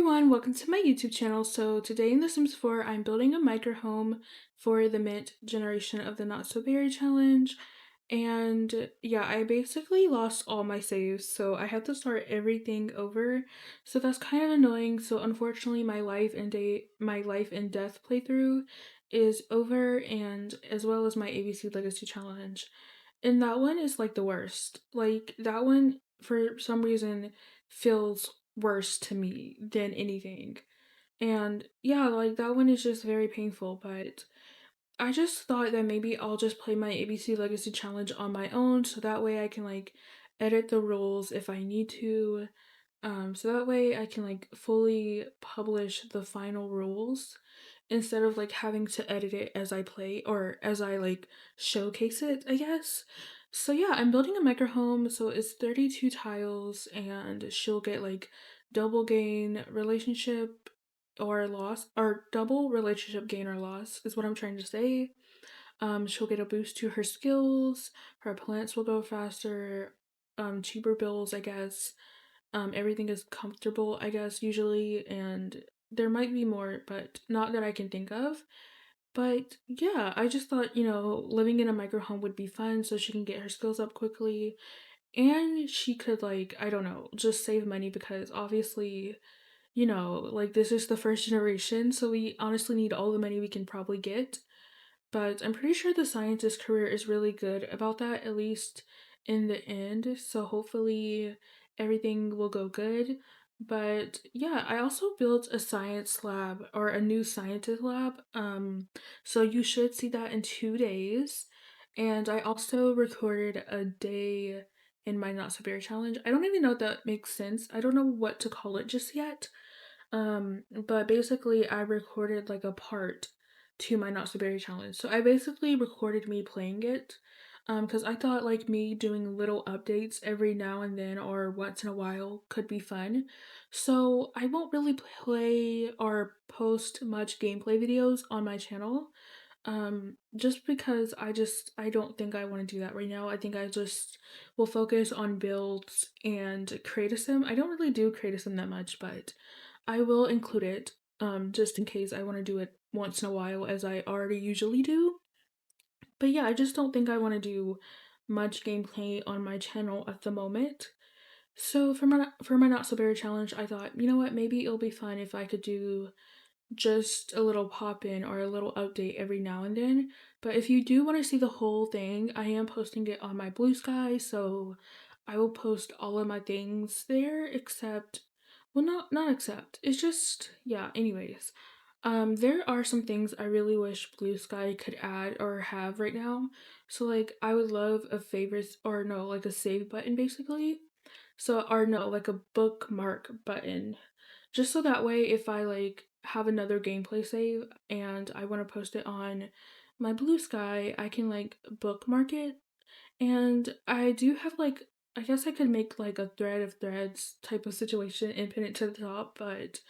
everyone, welcome to my YouTube channel. So today in The Sims 4, I'm building a micro home for the mint generation of the Not So Berry challenge. And yeah, I basically lost all my saves, so I had to start everything over. So that's kind of annoying. So unfortunately, my life and death playthrough is over, and as well as my ABC Legacy challenge. And that one is like the worst. Like that one for some reason feels worse to me than anything. And yeah, like that one is just very painful, but I just thought that maybe I'll just play my ABC Legacy Challenge on my own so that way I can like edit the rules if I need to. So that way I can like fully publish the final rules instead of like having to edit it as I play or as I like showcase it, I guess. So yeah, I'm building a micro home, so it's 32 tiles and she'll get like double gain relationship or loss or double relationship gain or loss is what I'm trying to say. She'll get a boost to her skills, her plants will go faster, cheaper bills, I guess. Everything is comfortable, I guess, usually, and there might be more, but not that I can think of. But yeah, I just thought, living in a micro home would be fun so she can get her skills up quickly. And she could, like, I don't know, just save money because obviously, like, this is the first generation, so we honestly need all the money we can probably get. But I'm pretty sure the scientist career is really good about that, at least in the end. So hopefully everything will go good. But yeah, I also built a science lab or a new scientist lab. So you should see that in 2 days. And I also recorded a day in my Not So Bear challenge. I don't even know if that makes sense. I don't know what to call it just yet. But basically I recorded like a part to my Not So Berry challenge. So I basically recorded me playing it. Because I thought like me doing little updates every now and then or once in a while could be fun. So I won't really play or post much gameplay videos on my channel. Just because I don't think I want to do that right now. I think I just will focus on builds and create a sim. I don't really do create a sim that much, but I will include it just in case I want to do it once in a while as I already usually do. But yeah, I just don't think I want to do much gameplay on my channel at the moment. So for my Not So Berry challenge, I thought, you know what, maybe it'll be fun if I could do just a little pop in or a little update every now and then. But if you do want to see the whole thing, I am posting it on my Blue Sky, so I will post all of my things there except well not except. It's just yeah, anyways. There are some things I really wish Blue Sky could add or have right now. So like I would love a favorites or no, like a save button basically. So or no, like a bookmark button. Just so that way if I like have another gameplay save and I want to post it on my Blue Sky, I can like bookmark it. And I do have like I guess I could make like a thread of threads type of situation and pin it to the top, but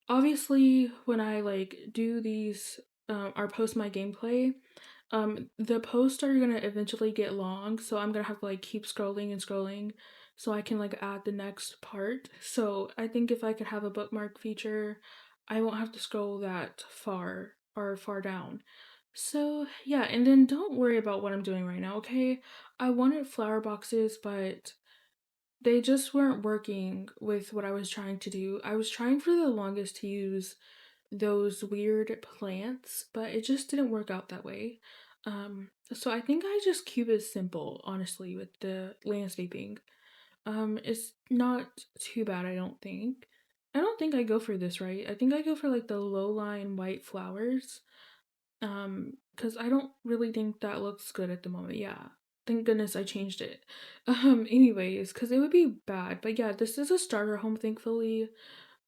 obviously when I like do these or post my gameplay, the posts are gonna eventually get long, so I'm gonna have to like keep scrolling and scrolling so I can like add the next part. So I think if I could have a bookmark feature, I won't have to scroll that far or far down. So yeah, and then don't worry about what I'm doing right now, okay? I wanted flower boxes, but they just weren't working with what I was trying to do. I was trying for the longest to use those weird plants, but it just didn't work out that way. So I think I just keep it simple, honestly, with the landscaping. It's not too bad, I don't think. I don't think I go for this right. I think I go for like the low line white flowers. Because I don't really think that looks good at the moment. Yeah. Thank goodness I changed it. Anyways, because it would be bad. But yeah, this is a starter home, thankfully.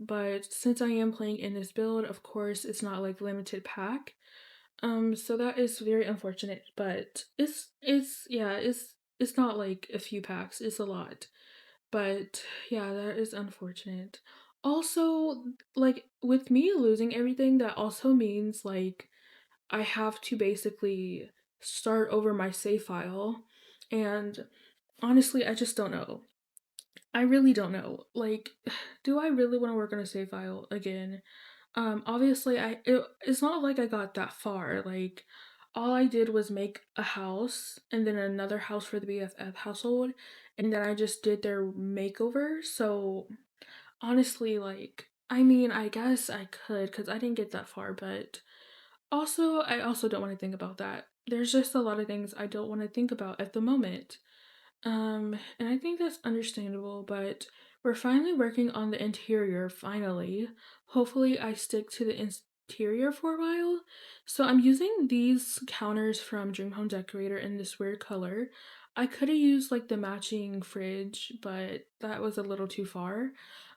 But since I am playing in this build, of course, it's not like limited pack. So that is very unfortunate, but it's not like a few packs, it's a lot. But yeah, that is unfortunate. Also, like with me losing everything, that also means like I have to basically start over my save file. And honestly, I just don't know. I really don't know. Like, do I really want to work on a save file again? Obviously, it's not like I got that far. Like, all I did was make a house and then another house for the BFF household, and then I just did their makeover. So honestly, like, I mean, I guess I could because I didn't get that far, but I also don't want to think about that. There's just a lot of things I don't want to think about at the moment. And I think that's understandable, but we're finally working on the interior, finally. Hopefully, I stick to the interior for a while. So, I'm using these counters from Dream Home Decorator in this weird color. I could have used like the matching fridge, but that was a little too far.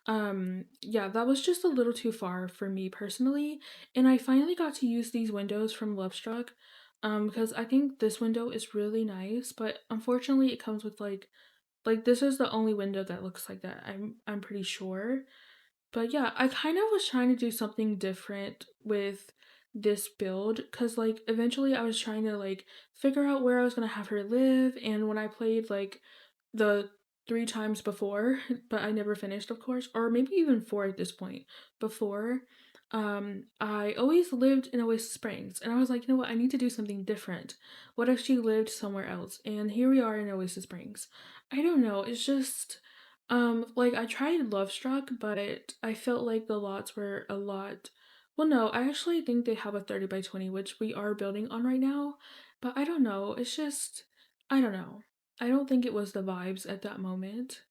Yeah, that was just a little too far for me personally. And I finally got to use these windows from Lovestruck because I think this window is really nice, but unfortunately it comes with like this is the only window that looks like that. I'm pretty sure. But yeah, I kind of was trying to do something different with this build cuz like eventually I was trying to like figure out where I was going to have her live, and when I played like the 3 times before, but I never finished, of course, or maybe even 4 at this point before, I always lived in Oasis Springs, and I was like, "You know what? I need to do something different. What if she lived somewhere else?" And here we are in Oasis Springs. I don't know, it's just like I tried Love Struck, but I felt like the lots were a lot. Well, no, I actually think they have a 30 by 20, which we are building on right now, but I don't know. It's just, I don't know. I don't think it was the vibes at that moment.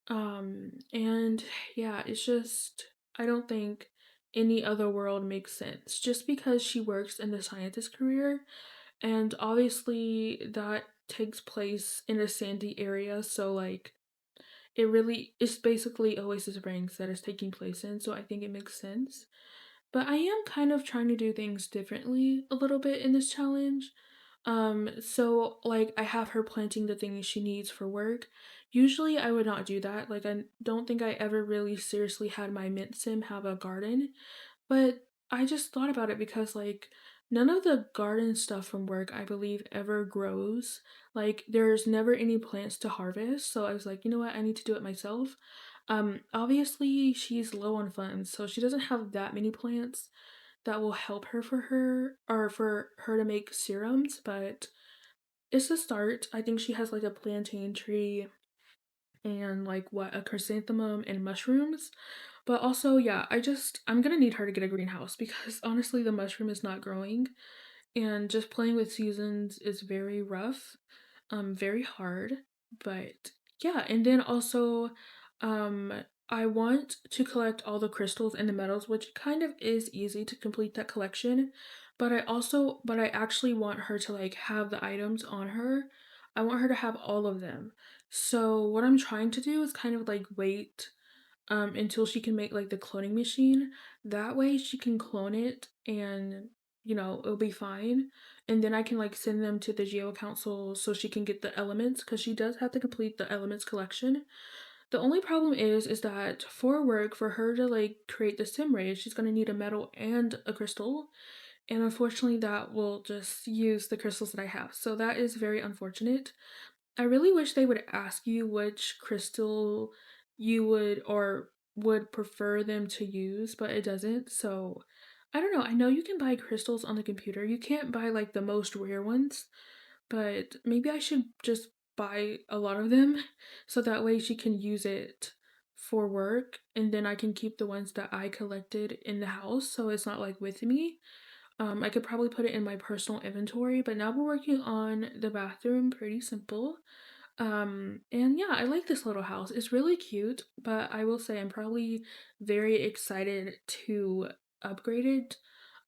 And yeah, it's just, I don't think any other world makes sense just because she works in the scientist career, and obviously that takes place in a sandy area, so like it really is basically Oasis Springs that is taking place in, so I think it makes sense. But I am kind of trying to do things differently a little bit in this challenge. So like I have her planting the things she needs for work. Usually I would not do that. Like I don't think I ever really seriously had my mint sim have a garden, but I just thought about it because like none of the garden stuff from work I believe ever grows. Like there's never any plants to harvest, so I was like, you know what, I need to do it myself. Obviously she's low on funds, so she doesn't have that many plants that will help her for her or for her to make serums, but it's a start. I think she has like a plantain tree and like what, a chrysanthemum and mushrooms. But also, yeah, I'm gonna need her to get a greenhouse because honestly the mushroom is not growing, and just playing with seasons is very rough, very hard. But yeah, and then also um I want to collect all the crystals and the metals, which kind of is easy to complete that collection, but I actually want her to like have the items on her. I want her to have all of them. So what I'm trying to do is kind of like wait until she can make like the cloning machine. That way she can clone it and it'll be fine. And then I can like send them to the Geo Council so she can get the elements because she does have to complete the elements collection. The only problem is that for work, for her to like create the sim ray, she's gonna need a metal and a crystal. And unfortunately that will just use the crystals that I have. So that is very unfortunate. I really wish they would ask you which crystal you would prefer them to use, but it doesn't. So I don't know. I know you can buy crystals on the computer. You can't buy like the most rare ones, but maybe I should just buy a lot of them so that way she can use it for work, and then I can keep the ones that I collected in the house so it's not like with me. I could probably put it in my personal inventory, but now we're working on the bathroom. Pretty simple. And yeah, I like this little house. It's really cute, but I will say I'm probably very excited to upgrade it.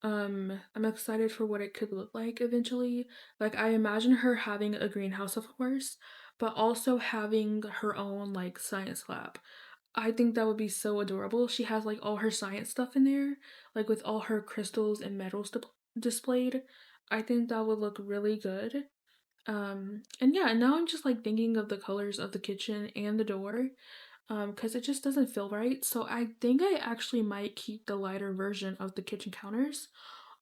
I'm excited for what it could look like eventually. Like I imagine her having a greenhouse, of course, but also having her own like science lab. I think that would be so adorable. She has like all her science stuff in there, like with all her crystals and metals displayed. I think that would look really good. And yeah, and now I'm just like thinking of the colors of the kitchen and the door, because it just doesn't feel right. So I think I actually might keep the lighter version of the kitchen counters.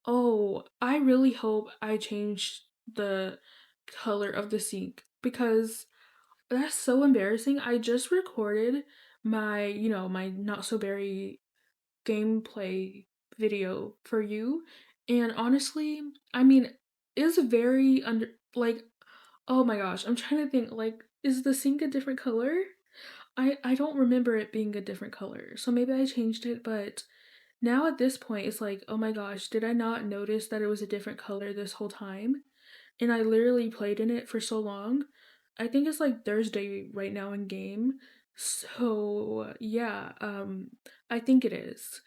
Oh, I really hope I change the color of the sink because That's so embarrassing. I just recorded my, my Not So Berry gameplay video for you, and honestly, I mean, it's very under like, oh my gosh, I'm trying to think, like, is the sink a different color? I don't remember it being a different color, so maybe I changed it, but now at this point, it's like, oh my gosh, did I not notice that it was a different color this whole time? And I literally played in it for so long. I think it's like Thursday right now in game. So yeah, I think it is.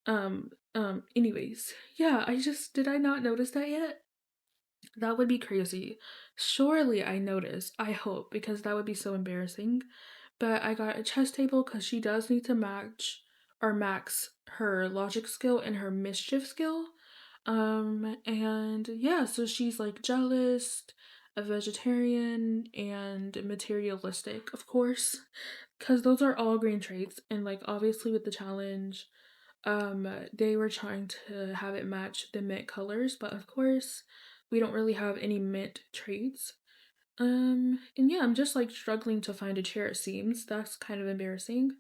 Anyways, yeah, did I not notice that yet? That would be crazy. Surely I noticed, I hope, because that would be so embarrassing. But I got a chess table because she does need to max her logic skill and her mischief skill. And yeah, so she's like jealous, a vegetarian, and materialistic, of course, because those are all green traits. And like obviously with the challenge, they were trying to have it match the mint colors, but of course, we don't really have any mint traits. And yeah, I'm just like struggling to find a chair, it seems. That's kind of embarrassing.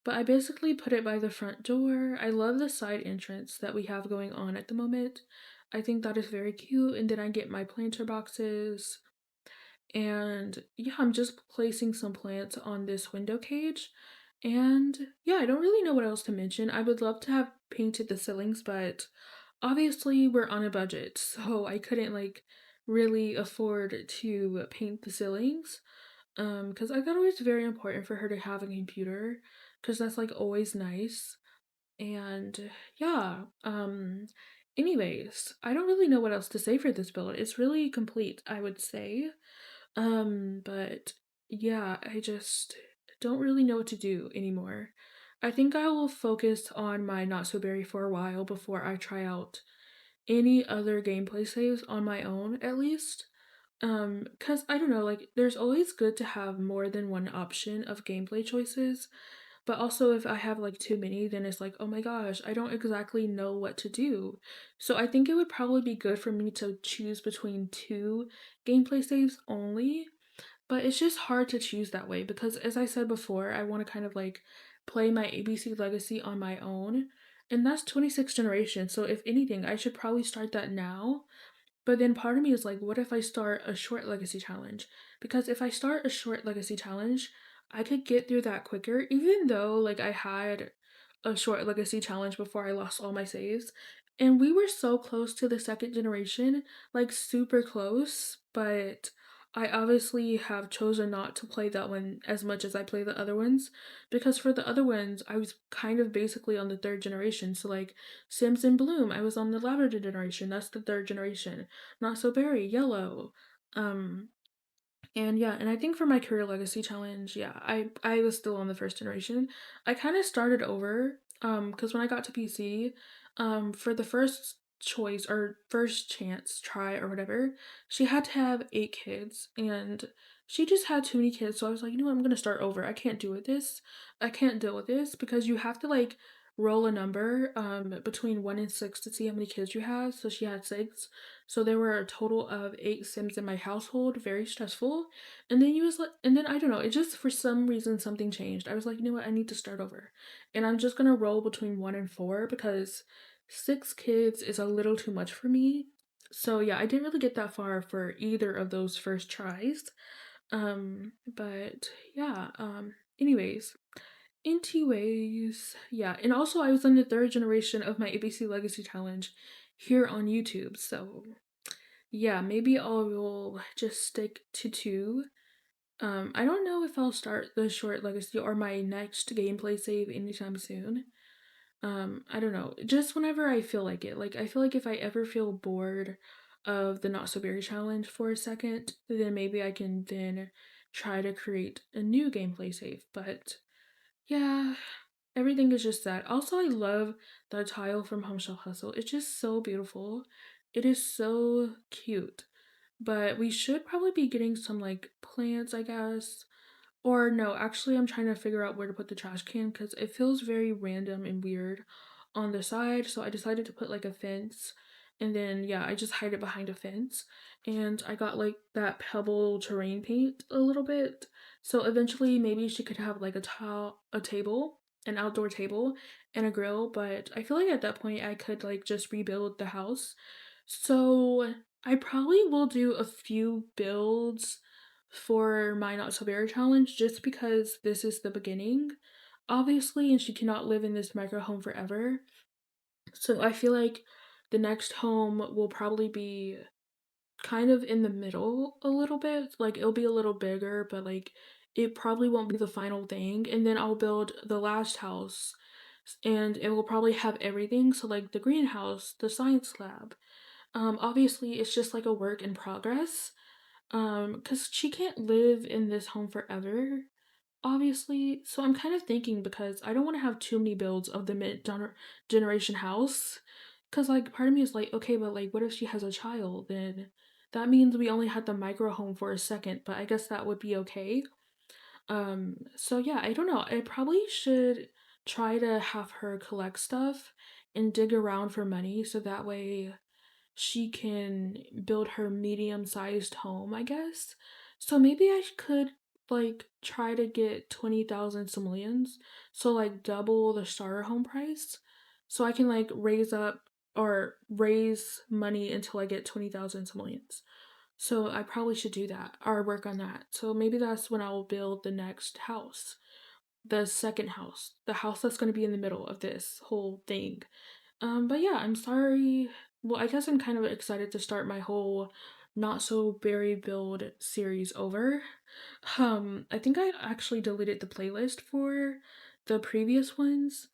But I basically put it by the front door. I love the side entrance that we have going on at the moment. I think that is very cute. And then I get my planter boxes. And yeah, I'm just placing some plants on this window cage. And yeah, I don't really know what else to mention. I would love to have painted the ceilings, but obviously we're on a budget, so I couldn't like really afford to paint the ceilings. Because I thought it was very important for her to have a computer, because that's like always nice. And yeah, anyways, I don't really know what else to say for this build. It's really complete, I would say. But yeah, I just don't really know what to do anymore. I think I will focus on my Not So Berry for a while before I try out any other gameplay saves on my own, at least. Cause I don't know, like there's always good to have more than one option of gameplay choices, but also if I have like too many, then it's like, oh my gosh, I don't exactly know what to do. So I think it would probably be good for me to choose between two gameplay saves only, but it's just hard to choose that way because, as I said before, I want to kind of like play my ABC Legacy on my own. And that's 26th generation. So, if anything, I should probably start that now. But then part of me is like, what if I start a short legacy challenge? Because if I start a short legacy challenge, I could get through that quicker, even though like I had a short legacy challenge before I lost all my saves. And we were so close to the second generation, like super close, but I obviously have chosen not to play that one as much as I play the other ones because for the other ones, I was kind of basically on the third generation. So, like Sims in Bloom, I was on the Lavender generation. That's the third generation. Not So Berry, Yellow. Um, and yeah, and I think for my career legacy challenge, yeah, I was still on the first generation. I kind of started over because when I got to PC, for the first choice or first chance try or whatever, she had to have 8 kids and she just had too many kids. So I was like, you know what, I'm gonna start over. I can't do with this. I can't deal with this because you have to like roll a number between 1 and 6 to see how many kids you have. So she had 6. So there were a total of 8 Sims in my household, very stressful. And then you was like, and then I don't know, it just for some reason something changed. I was like, you know what, I need to start over. And I'm just gonna roll between 1 and 4 because 6 kids is a little too much for me. So yeah, I didn't really get that far for either of those first tries. But yeah, anyways, yeah, and also I was in the third generation of my ABC Legacy Challenge here on YouTube, so yeah, maybe I will just stick to two. I don't know if I'll start the short legacy or my next gameplay save anytime soon. I don't know. Just whenever I feel like it. Like I feel like if I ever feel bored of the Not So Berry challenge for a second, then maybe I can then try to create a new gameplay save. But yeah, everything is just that. Also, I love the tile from Home Shell Hustle. It's just so beautiful. It is so cute. But we should probably be getting some like plants, I guess. Or no, actually, I'm trying to figure out where to put the trash can because it feels very random and weird on the side. So I decided to put like a fence. And then, yeah, I just hide it behind a fence. And I got like that pebble terrain paint a little bit. So eventually maybe she could have like a table, an outdoor table and a grill, but I feel like at that point I could like just rebuild the house. So I probably will do a few builds for my not so berry challenge just because this is the beginning, obviously, and she cannot live in this micro home forever. So I feel like the next home will probably be kind of in the middle a little bit. Like it'll be a little bigger, but like it probably won't be the final thing. And then I'll build the last house and it will probably have everything. So like the greenhouse, the science lab. Obviously it's just like a work in progress. Because she can't live in this home forever, obviously. So I'm kind of thinking because I don't want to have too many builds of the generation house. Cause like part of me is like, okay, but like what if she has a child? Then that means we only had the micro home for a second, but I guess that would be okay. So yeah, I don't know. I probably should try to have her collect stuff and dig around for money so that way she can build her medium-sized home, I guess. So maybe I could like try to get 20,000 simoleons, so like double the starter home price. So I can like raise money until I get 20,000 simoleons. So I probably should do that or work on that. So maybe that's when I will build the next house, the second house, the house that's going to be in the middle of this whole thing. But yeah, I'm sorry. Well, I guess I'm kind of excited to start my whole not so berry build series over. I think I actually deleted the playlist for the previous ones.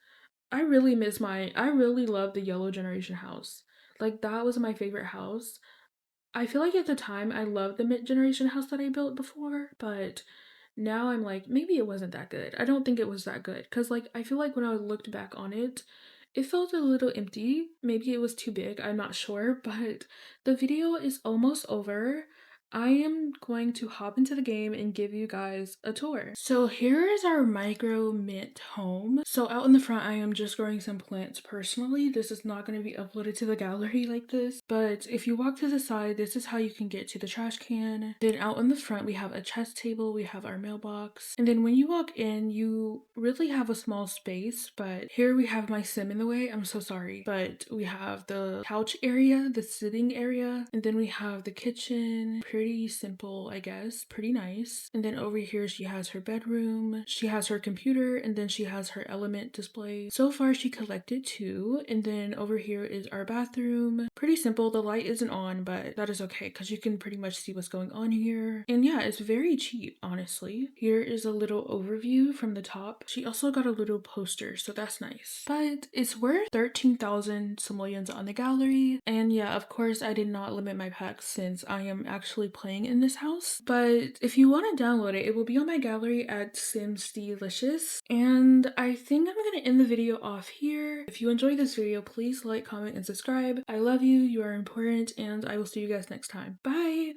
I really love the yellow generation house. Like that was my favorite house. I feel like at the time I loved the mid generation house that I built before, but now I'm like, maybe it wasn't that good. I don't think it was that good because, like, I feel like when I looked back on it, it felt a little empty. Maybe it was too big, I'm not sure, but the video is almost over. I am going to hop into the game and give you guys a tour. So here is our micro mint home. So out in the front, I am just growing some plants personally. This is not going to be uploaded to the gallery like this, but if you walk to the side, this is how you can get to the trash can. Then out in the front, we have a chess table, we have our mailbox, and then when you walk in, you really have a small space, but here we have my sim in the way. I'm so sorry. But we have the couch area, the sitting area, and then we have the kitchen. Pretty simple, I guess. Pretty nice. And then over here, she has her bedroom, she has her computer, and then she has her element display. So far, she collected two. And then over here is our bathroom. Pretty simple. The light isn't on, but that is okay because you can pretty much see what's going on here. And yeah, it's very cheap, honestly. Here is a little overview from the top. She also got a little poster, so that's nice. But it's worth 13,000 simoleons on the gallery. And yeah, of course, I did not limit my packs since I am actually playing in this house. But if you want to download it, it will be on my gallery at simsdeelicious. And I think I'm gonna end the video off here. If you enjoyed this video, please like, comment, and subscribe. I love you, you are important, and I will see you guys next time. Bye!